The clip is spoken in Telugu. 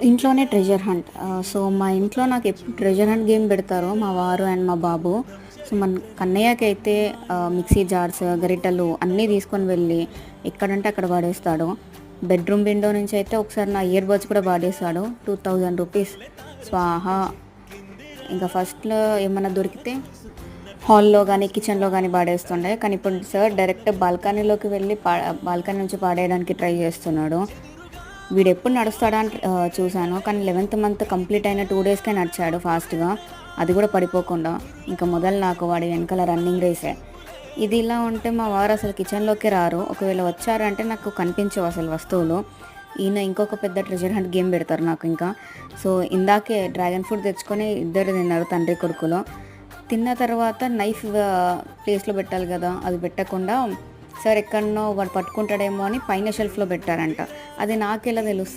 ఇంట్లోనే ట్రెజర్ హంట్. సో, మా ఇంట్లో నాకు ఎప్పుడు ట్రెజర్ హంట్ గేమ్ పెడతారో మా వారు అండ్ మా బాబు. సో, మన కన్నయ్యకైతే మిక్సీ జార్స్, గరిటెలు అన్నీ తీసుకొని వెళ్ళి ఎక్కడంటే అక్కడ పడేస్తాడు. బెడ్‌రూమ్ విండో నుంచి అయితే ఒకసారి నా ఇయర్ బడ్స్ కూడా పడేశాడు. 2000 రూపీస్ స్వాహా! ఇంకా ఫస్ట్‌లో ఏమన్నా దొరికితే హాల్‌లో గానీ, కిచెన్‌లో గానీ పడేస్తుండే. కానీ ఇప్పుడు సార్ డైరెక్ట్ బాల్కనీలోకి వెళ్ళి బాల్కనీ నుంచి పడేయడానికి ట్రై చేస్తున్నాడు. వీడెప్పుడు నడుస్తాడా అని చూశాను. కానీ 11థ్ మంత్ కంప్లీట్ అయిన 2 డేస్‌కే నడిచాడు ఫాస్ట్‌గా. అది కూడా పడిపోకుండా. ఇంక మొదలు నాకు వాడి వెనకాల రన్నింగ్ రేసే. ఇది ఇలా ఉంటే మా వారు అసలు కిచెన్‌లోకే రారు. ఒకవేళ వచ్చారంటే నాకు కనిపించవు అసలు వస్తువులు. ఈయన ఇంకొక పెద్ద ట్రెజర్ హంట్ గేమ్ పెడతారు నాకు ఇంకా. సో, ఇందాకే డ్రాగన్ ఫ్రూట్ తెచ్చుకొని ఇద్దరు తిన్నారు తండ్రి కొడుకులు. తిన్న తర్వాత నైఫ్ ప్లేస్‌లో పెట్టాలి కదా! అది పెట్టకుండా సార్ ఎక్కడనో వాడు పట్టుకుంటాడేమో అని పైన షెల్ఫ్‌లో పెట్టారంట. అది నాకెలా తెలుస్తది?